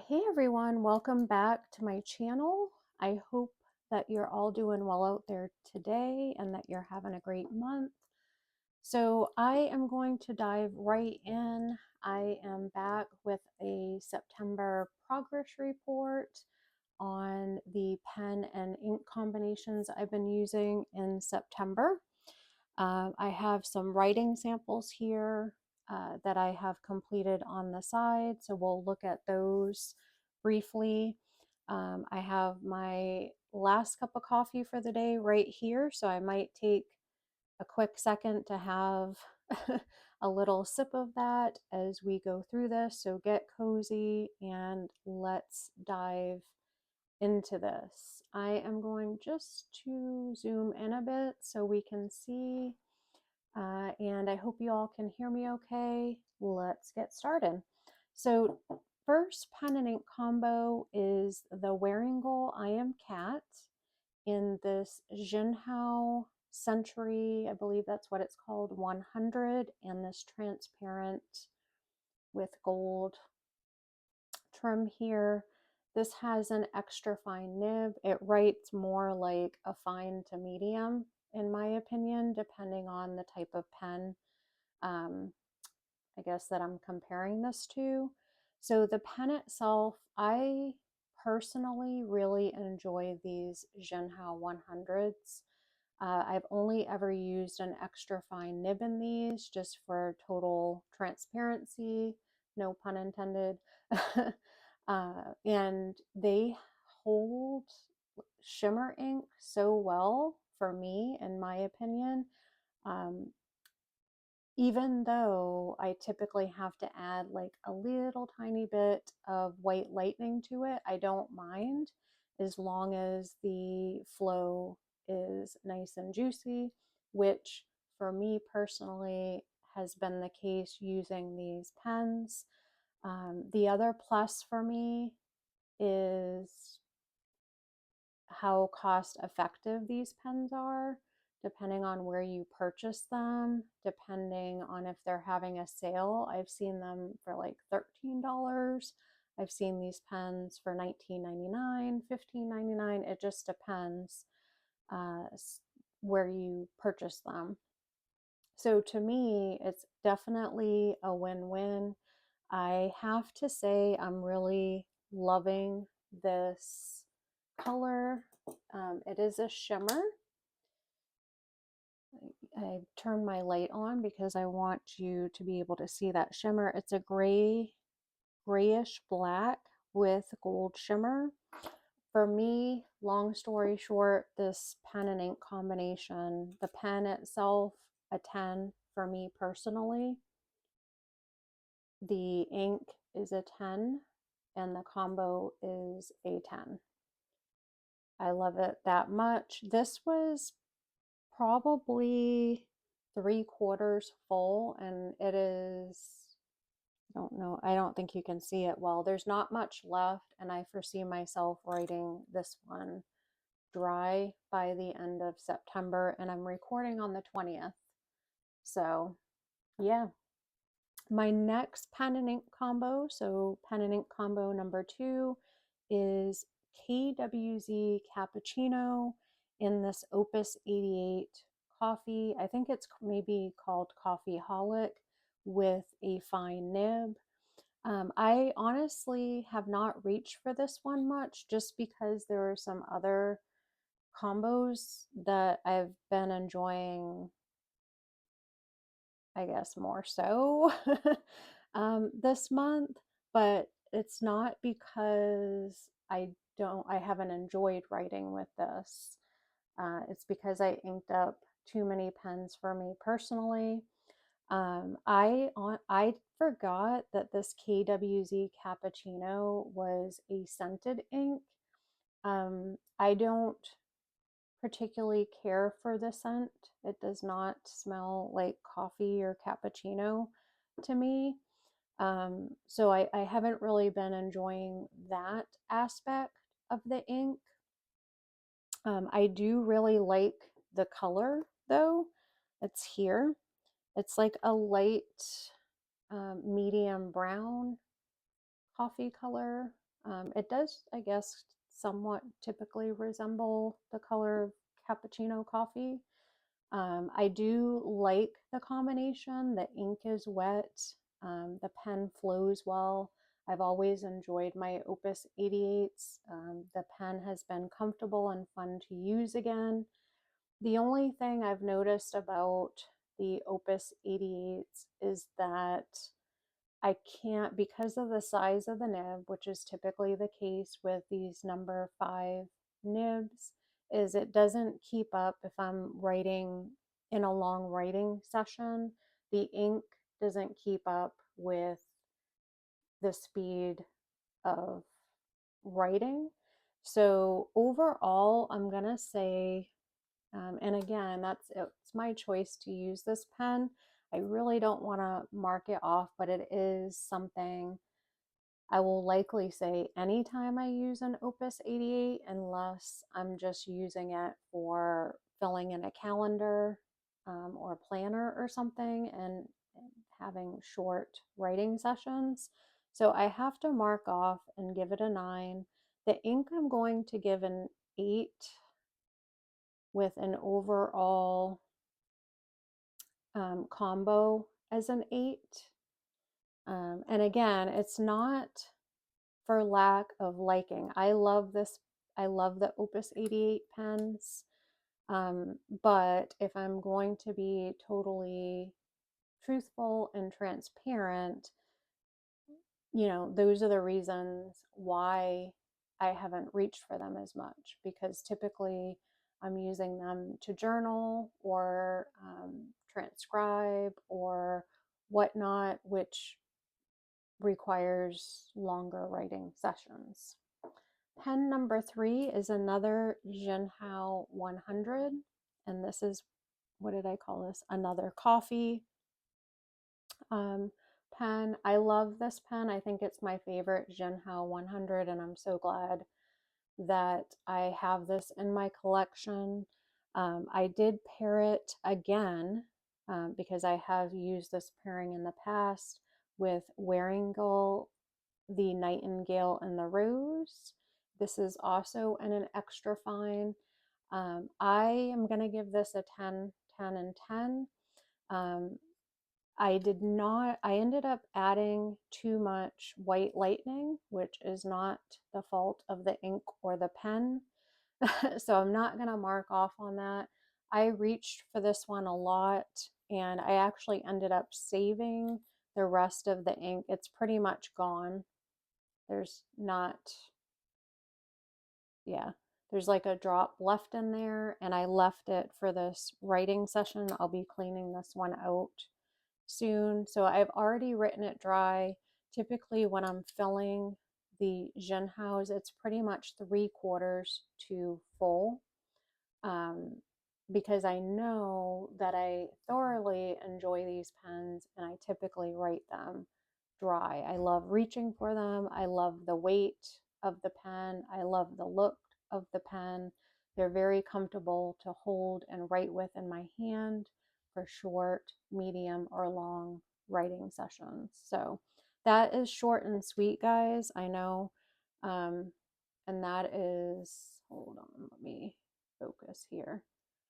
Hey everyone, welcome back to my channel. I hope that you're all doing well out there today and that you're having a great month. So I am going to dive right in. I am back with a September progress report on the pen and ink combinations I've been using in September. I have some writing samples here that I have completed on the side, so we'll look at those briefly. I have my last cup of coffee for the day right here, so I might take a quick second to have a little sip of that as we go through this. So get cozy and let's dive into this. I am going just to zoom in a bit so we can see, and I hope you all can hear me okay. Let's get started. So first pen and ink combo is the Wearing Goal I Am Cat in this Jinhao Century, I believe that's what it's called, 100, and this transparent with gold trim here. This has an extra fine nib. It writes more like a fine to medium, in my opinion, depending on the type of pen, I guess, that I'm comparing this to. So the pen itself, I personally really enjoy these Jinhao 100s. I've only ever used an extra fine nib in these just for total transparency, no pun intended. And they hold shimmer ink so well for me, in my opinion. Um, Even though I typically have to add like a little tiny bit of white lightning to it, I don't mind as long as the flow is nice and juicy, which for me personally has been the case using these pens. The other plus for me is how cost effective these pens are, depending on where you purchase them, depending on if they're having a sale. I've seen them for like $13. I've seen these pens for $19.99, $15.99. It just depends uh, where you purchase them. So to me, it's definitely a win-win. I have to say, I'm really loving this color. It is a shimmer. I turned my light on because I want you to be able to see that shimmer. It's a grayish black with gold shimmer. For me, long story short, this pen and ink combination, the pen itself, a 10 for me personally. The ink is a 10 and the combo is a 10. I love it that much. This was probably 3/4 full, and it is, I don't know, I don't think you can see it well. There's not much left, and I foresee myself writing this one dry by the end of September, and I'm recording on the 20th. So, yeah. My next pen and ink combo, so pen and ink combo number 2, is KWZ Cappuccino in this Opus 88 coffee. I think it's maybe called Coffee Holic with a fine nib. I honestly have not reached for this one much just because there are some other combos that I've been enjoying, I guess, more so this month, but it's not because I haven't enjoyed writing with this. It's because I inked up too many pens for me personally. I forgot that this KWZ Cappuccino was a scented ink. I don't particularly care for the scent. It does not smell like coffee or cappuccino to me. So I haven't really been enjoying that aspect of the ink. I do really like the color though. It's here. It's like a light medium brown coffee color. It does, I guess, somewhat typically resemble the color of cappuccino coffee. I do like the combination. The ink is wet, the pen flows well. I've always enjoyed my Opus 88s. The pen has been comfortable and fun to use again. The only thing I've noticed about the Opus 88s is that I can't, because of the size of the nib, which is typically the case with these number 5 nibs, is it doesn't keep up if I'm writing in a long writing session. The ink doesn't keep up with the speed of writing. So overall, I'm gonna say, and again, it's my choice to use this pen. I really don't want to mark it off, but it is something I will likely say anytime I use an Opus 88, unless I'm just using it for filling in a calendar or planner or something and having short writing sessions. So I have to mark off and give it a 9. The ink I'm going to give an 8 with an overall combo as an 8. And again, it's not for lack of liking. I love this. I love the Opus 88 pens. But if I'm going to be totally truthful and transparent, those are the reasons why I haven't reached for them as much, because typically I'm using them to journal or transcribe or whatnot, which requires longer writing sessions. Pen number 3 is another Jinhao 100, and this is, what did I call this? Another coffee um, pen. I love this pen. I think it's my favorite Jinhao 100, and I'm so glad that I have this in my collection. I did pair it again because I have used this pairing in the past with Waringal, the Nightingale, and the Rose. This is also in an extra fine. I am going to give this a 10, 10, and 10. I ended up adding too much white lightning, which is not the fault of the ink or the pen. So I'm not going to mark off on that. I reached for this one a lot, and I actually ended up saving the rest of the ink. It's pretty much gone. There's not, yeah, there's like a drop left in there, and I left it for this writing session. I'll be cleaning this one out soon. So I've already written it dry. Typically, when I'm filling the Jinhaos, it's pretty much 3/4 to full, um, because I know that I thoroughly enjoy these pens and I typically write them dry. I love reaching for them. I love the weight of the pen. I love the look of the pen. They're very comfortable to hold and write with in my hand for short, medium, or long writing sessions. So that is short and sweet, guys. I know. And that is, hold on, let me focus here.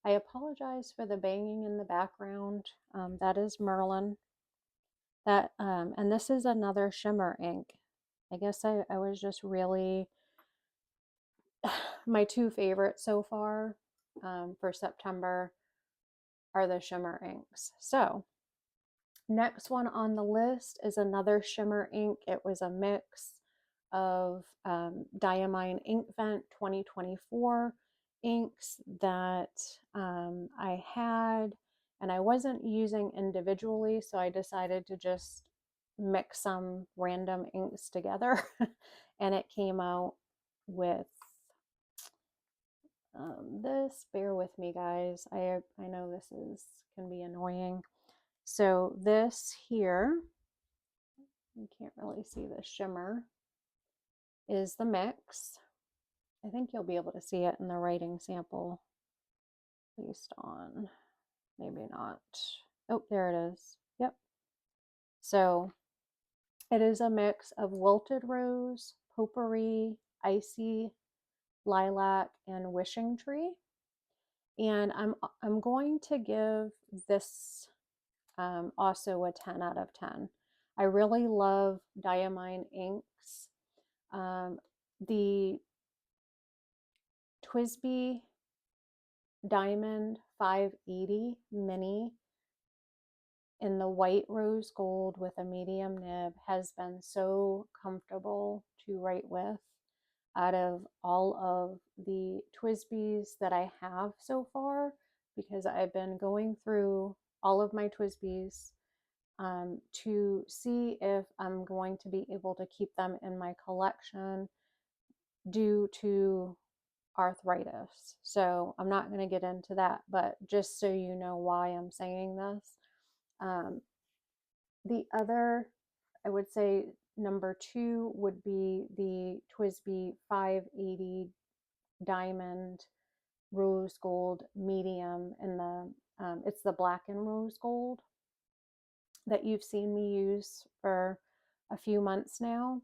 I apologize for the banging in the background. That is Merlin. And this is another shimmer ink. I guess I was just really my 2 favorites so far for September are the shimmer inks. So next one on the list is another shimmer ink. It was a mix of Diamine Ink Vent 2024 inks that I had, and I wasn't using individually, so I decided to just mix some random inks together and it came out with this. Bear with me, guys. I know this can be annoying. So this here, you can't really see the shimmer, is the mix. I think you'll be able to see it in the writing sample, based on, maybe not. Oh, there it is. Yep. So it is a mix of Wilted Rose, Potpourri, Icy, Lilac, and Wishing Tree. And I'm going to give this also a 10 out of 10. I really love Diamine inks. The TWSBI Diamond 580 Mini in the white rose gold with a medium nib has been so comfortable to write with. Out of all of the TWSBIs that I have so far, because I've been going through all of my TWSBIs to see if I'm going to be able to keep them in my collection due to arthritis. So I'm not going to get into that, but just so you know why I'm saying this. The other, I would say number 2 would be the TWSBI 580 Diamond Rose Gold Medium in the, it's the black and rose gold that you've seen me use for a few months now.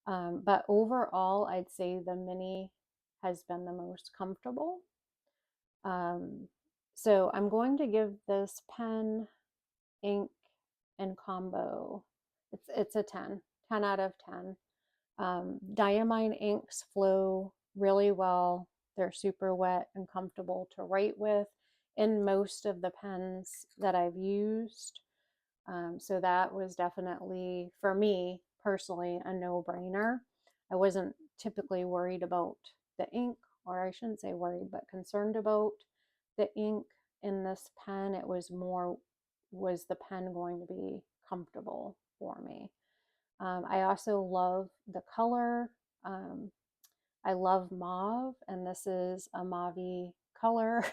But overall, I'd say the mini has been the most comfortable. So I'm going to give this pen, ink, and combo, it's a 10 out of 10. Diamine inks flow really well. They're super wet and comfortable to write with in most of the pens that I've used. So that was definitely, for me personally, a no-brainer. I wasn't typically worried about the ink, or I shouldn't say worried, but concerned about the ink in this pen. It was more, was the pen going to be comfortable for me? I also love the color. I love mauve, and this is a mauve color.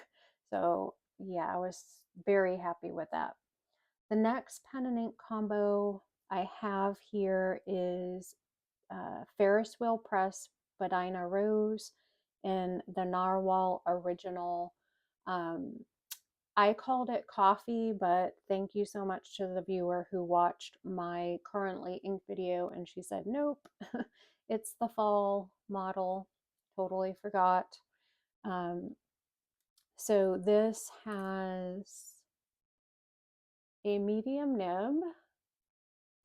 So yeah, I was very happy with that. The next pen and ink combo I have here is Ferris Wheel Press Spadina Rose in the Narwhal Original. I called it coffee, but thank you so much to the viewer who watched my currently ink video and she said, nope, it's the fall model. Totally forgot. So this has a medium nib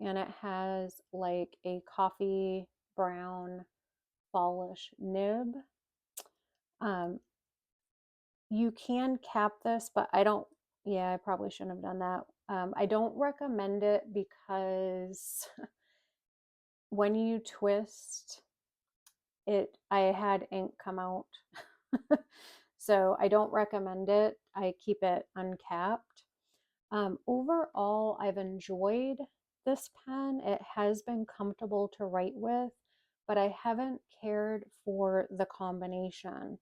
and it has like a coffee brown fallish nib. You can cap this, but I don't, yeah, I probably shouldn't have done that. I don't recommend it because when you twist it, I had ink come out. So I don't recommend it. I keep it uncapped. Overall, I've enjoyed this pen. It has been comfortable to write with, but I haven't cared for the combination.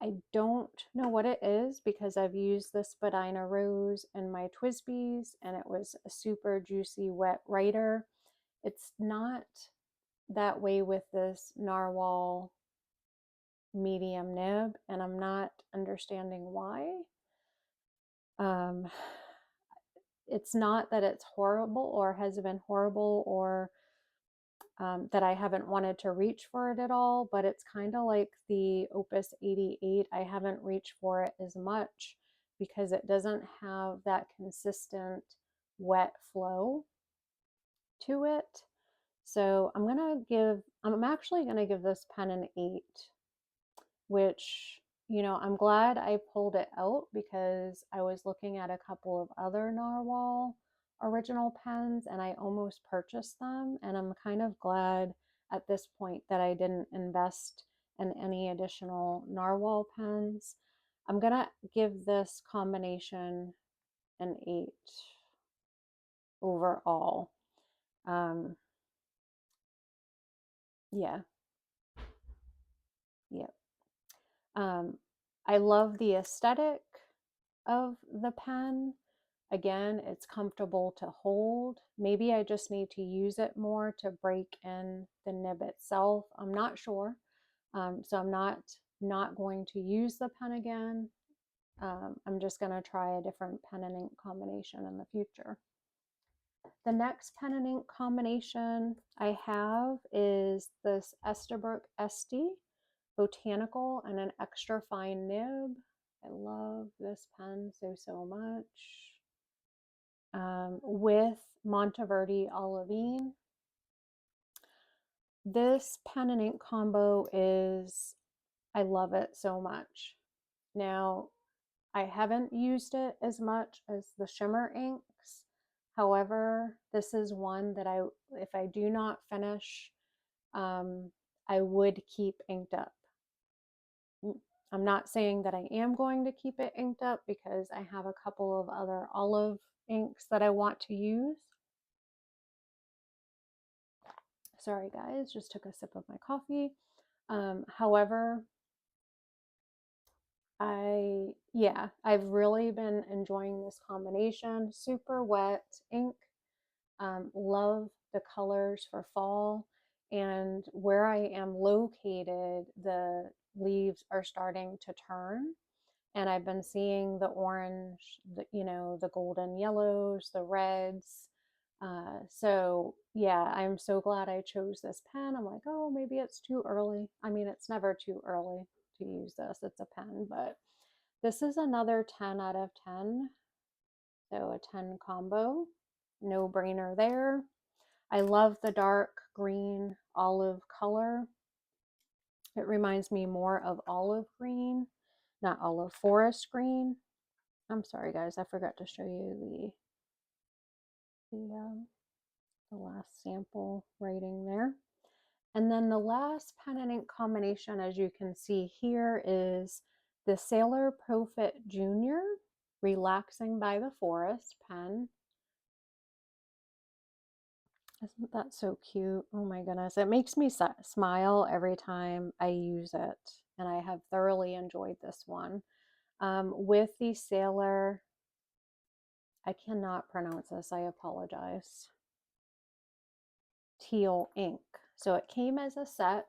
I don't know what it is because I've used the Spadina Rose in my TWSBIs and it was a super juicy wet writer. It's not that way with this Narwhal medium nib and I'm not understanding why. It's not that it's horrible or has been horrible or that I haven't wanted to reach for it at all, but it's kind of like the Opus 88. I haven't reached for it as much because it doesn't have that consistent wet flow to it. So I'm actually going to give this pen an 8, which, you know, I'm glad I pulled it out because I was looking at a couple of other Narwhal original pens and I almost purchased them. And I'm kind of glad at this point that I didn't invest in any additional Narwhal pens. I'm going to give this combination an 8 overall. Yeah, yeah. I love the aesthetic of the pen. Again, it's comfortable to hold. Maybe I just need to use it more to break in the nib itself. I'm not sure. So I'm not going to use the pen again. I'm just going to try a different pen and ink combination in the future. The next pen and ink combination I have is this Estabrook Esty Botanical and an extra fine nib. I love this pen so much. With Monteverde Olivine. This pen and ink combo is, I love it so much. Now, I haven't used it as much as the shimmer inks. However, this is one that if I do not finish, I would keep inked up. I'm not saying that I am going to keep it inked up because I have a couple of other olive inks that I want to use. Sorry guys, just took a sip of my coffee. However, I've really been enjoying this combination. Super wet ink. Love the colors for fall. And where I am located, the leaves are starting to turn. And I've been seeing the orange, the golden yellows, the reds. So yeah, I'm so glad I chose this pen. I'm like, oh, maybe it's too early. I mean, it's never too early to use this. It's a pen, but this is another 10 out of 10. So a 10 combo, no brainer there. I love the dark green olive color. It reminds me more of olive green, not olive forest green. I'm sorry guys, I forgot to show you the last sample writing there. And then the last pen and ink combination, as you can see here, is the Sailor Profit Junior Relaxing by the Forest pen. Isn't that so cute? Oh my goodness. It makes me smile every time I use it. And I have thoroughly enjoyed this one. With the Sailor, I cannot pronounce this, I apologize. Teal ink. So it came as a set.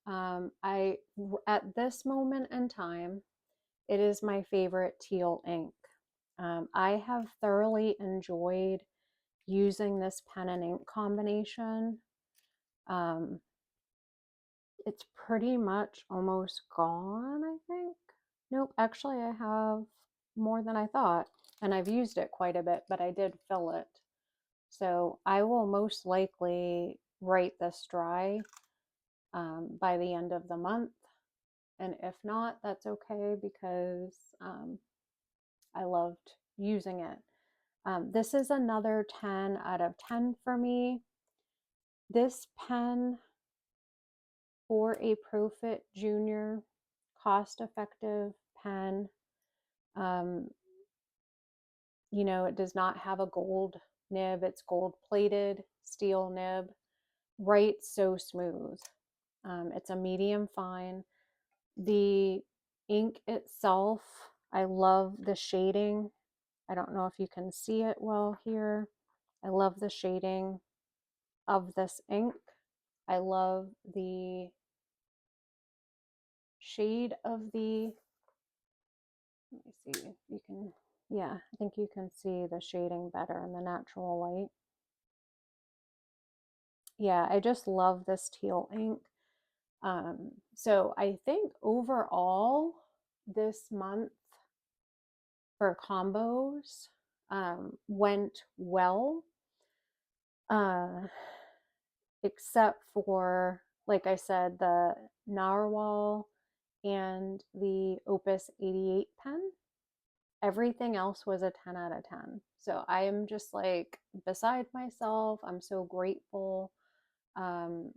At this moment in time, it is my favorite teal ink. I have thoroughly enjoyed using this pen and ink combination. It's pretty much almost gone, I think. Nope, actually I have more than I thought, and I've used it quite a bit, but I did fill it. So I will most likely write this dry by the end of the month. And if not, that's okay because I loved using it. This is another 10 out of 10 for me. This pen for a Profit Junior cost-effective pen, it does not have a gold nib. It's gold-plated steel nib. Writes so smooth. It's a medium fine. The ink itself, I love the shading. I don't know if you can see it well here. I love the shading of this ink. I love the shade of the, let me see if you can, yeah, I think you can see the shading better in the natural light. Yeah, I just love this teal ink. So I think overall this month for combos went well, except for, like I said, the Narwhal and the Opus 88 pen. Everything else was a 10 out of 10. So I am just like beside myself. I'm so grateful. Um,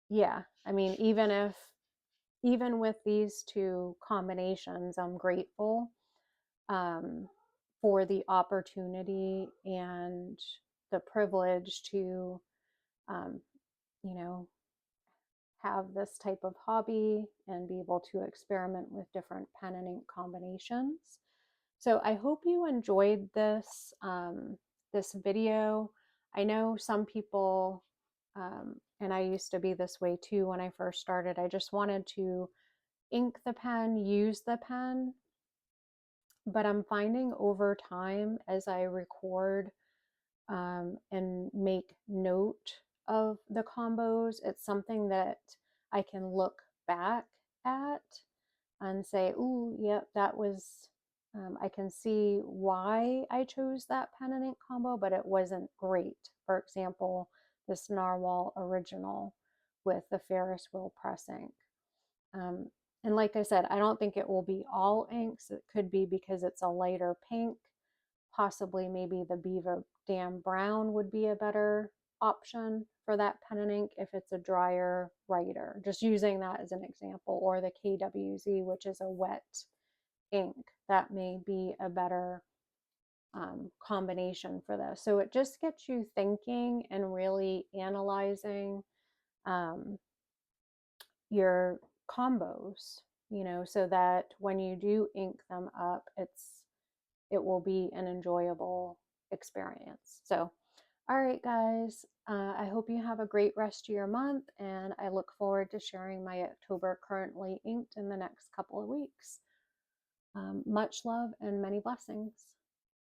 yeah, I mean, even with these two combinations, I'm grateful um, for the opportunity and the privilege to, um, you know, have this type of hobby and be able to experiment with different pen and ink combinations. So I hope you enjoyed this video. I know some people, and I used to be this way too when I first started, I just wanted to ink the pen, use the pen, but I'm finding over time as I record and make note of the combos. It's something that I can look back at and say, ooh, yep, that was, I can see why I chose that pen and ink combo, but it wasn't great. For example, this Narwhal Original with the Ferris wheel press ink. Um, and like I said, I don't think it will be all inks. It could be because it's a lighter pink. Possibly maybe the Beaver Dam Brown would be a better option for that pen and ink if it's a drier writer. Just using that as an example, or the KWZ, which is a wet ink. That may be a better combination for this. So it just gets you thinking and really analyzing um, your combos, so that when you do ink them up, it will be an enjoyable experience. So, all right, guys, I hope you have a great rest of your month, and I look forward to sharing my October currently inked in the next couple of weeks. Much love and many blessings.